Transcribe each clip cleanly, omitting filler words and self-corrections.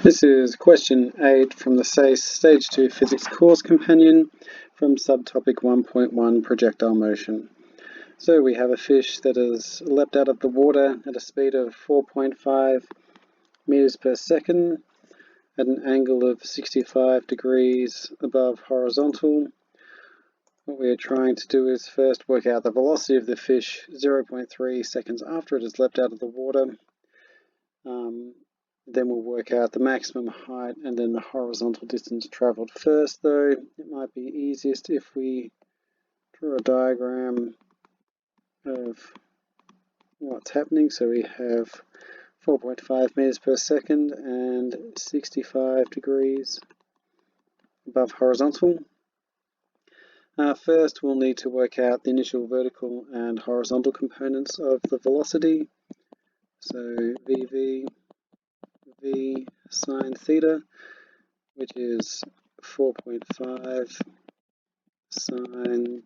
This is question 8 from the SACE Stage 2 Physics Course Companion from Subtopic 1.1 Projectile Motion. So we have a fish that has leapt out of the water at a speed of 4.5 meters per second at an angle of 65 degrees above horizontal. What we are trying to do is first work out the velocity of the fish 0.3 seconds after it has leapt out of the water. Then we'll work out the maximum height and then the horizontal distance travelled first, though it might be easiest if we draw a diagram of what's happening. So we have 4.5 meters per second and 65 degrees above horizontal. First we'll need to work out the initial vertical and horizontal components of the velocity. So v sine theta, which is 4.5 sine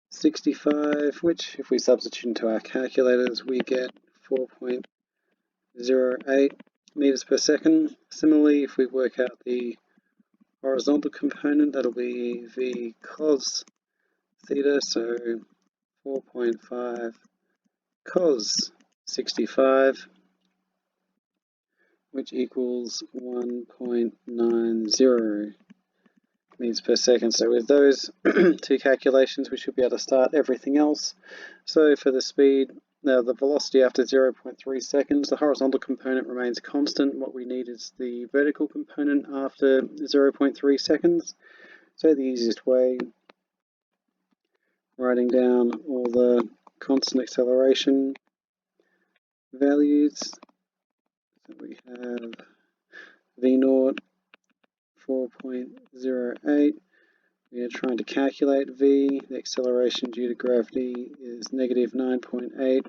65, which if we substitute into our calculators we get 4.08 meters per second. Similarly, if we work out the horizontal component, that'll be v cos theta, so 4.5 cos 65, which equals 1.90 meters per second. So with those two calculations we should be able to start everything else. So for the speed, now the velocity after 0.3 seconds, the horizontal component remains constant. What we need is the vertical component after 0.3 seconds. So the easiest way, writing down all the constant acceleration values. So we have v0 4.08. We are trying to calculate v. The acceleration due to gravity is negative 9.8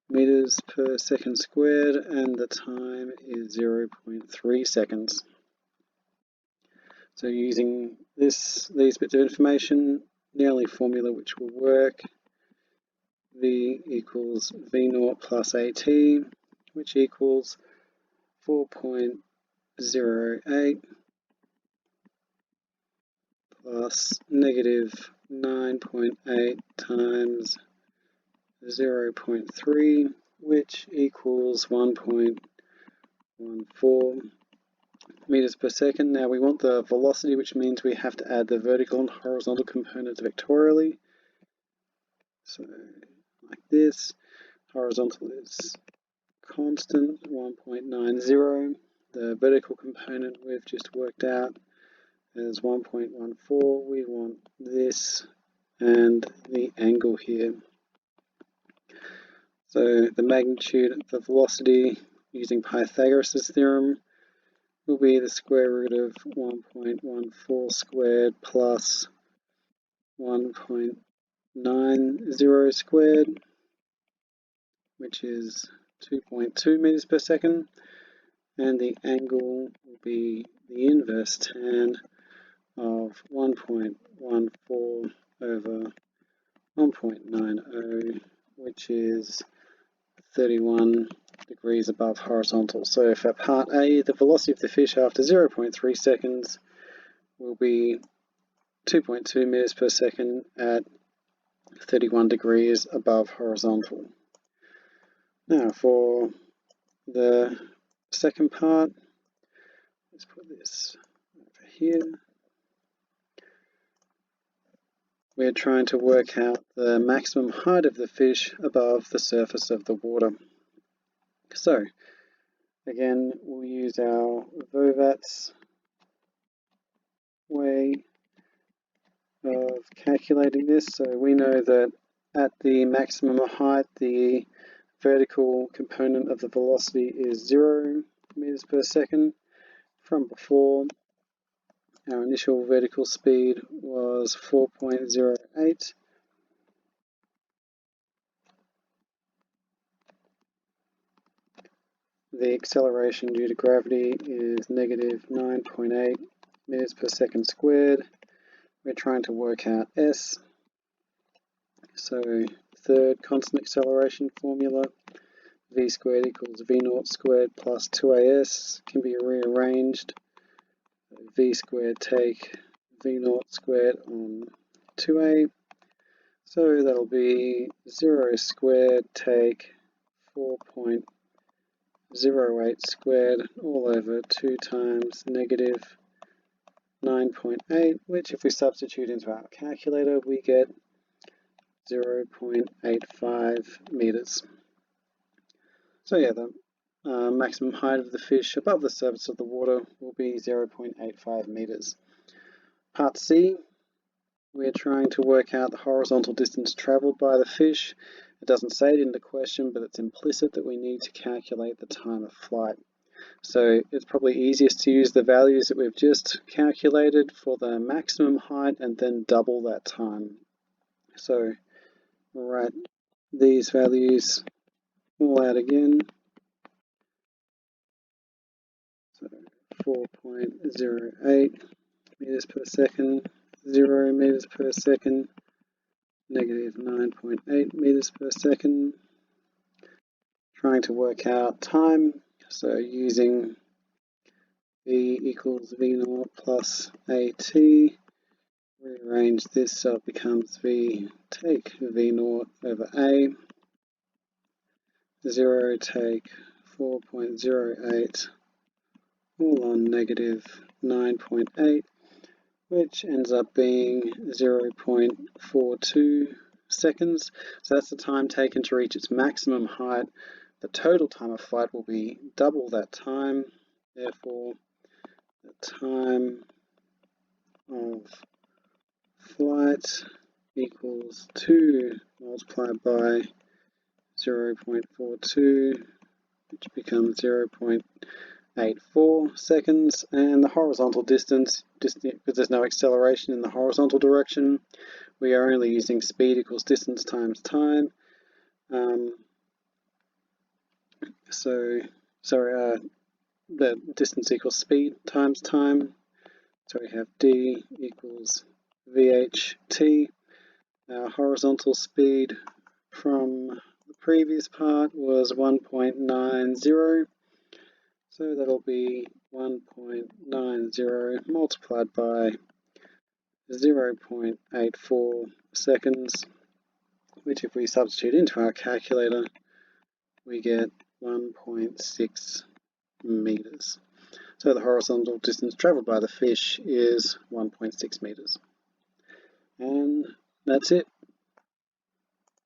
meters per second squared, and the time is 0.3 seconds. So using these bits of information, the only formula which will work, v equals v0 plus at, which equals 4.08 plus negative 9.8 times 0.3, which equals 1.14 meters per second. Now we want the velocity, which means we have to add the vertical and horizontal components vectorially. So like this, horizontal is constant 1.90. The vertical component we've just worked out as 1.14. We want this and the angle here. So the magnitude of the velocity using Pythagoras' theorem will be the square root of 1.14 squared plus 1.90 squared, which is 2.2 meters per second, and the angle will be the inverse tan of 1.14 over 1.90, which is 31 degrees above horizontal. So for part A, the velocity of the fish after 0.3 seconds will be 2.2 meters per second at 31 degrees above horizontal. Now for the second part, let's put this over here. We're trying to work out the maximum height of the fish above the surface of the water. So again, we'll use our Vovat's way of calculating this. So we know that at the maximum height, the vertical component of the velocity is 0 meters per second. From before, our initial vertical speed was 4.08. The acceleration due to gravity is negative 9.8 meters per second squared. We're trying to work out s. So third constant acceleration formula, v squared equals v naught squared plus 2as can be rearranged. V squared take v naught squared on 2a. So that'll be 0 squared take 4.08 squared all over 2 times negative 9.8, which if we substitute into our calculator, we get 0.85 meters. So yeah, the maximum height of the fish above the surface of the water will be 0.85 meters. Part C, we're trying to work out the horizontal distance traveled by the fish. It doesn't say it in the question, but it's implicit that we need to calculate the time of flight. So it's probably easiest to use the values that we've just calculated for the maximum height and then double that time. So we'll write these values all out again. So 4.08 meters per second, 0 meters per second, negative 9.8 meters per second. Trying to work out time, so using v equals v naught plus at, rearrange this so it becomes v take v naught over a, 0 take 4.08 all on negative 9.8, which ends up being 0.42 seconds. So that's the time taken to reach its maximum height. The total time of flight will be double that time. Therefore, the time of flight equals 2 multiplied by 0.42, which becomes 0.84 seconds, and the horizontal distance, because there's no acceleration in the horizontal direction, we are only using speed equals distance times time. The distance equals speed times time. So we have d equals vht. Our horizontal speed from the previous part was 1.90. So that'll be 1.90 multiplied by 0.84 seconds, which if we substitute into our calculator, we get 1.6 meters. So the horizontal distance traveled by the fish is 1.6 meters. And that's it.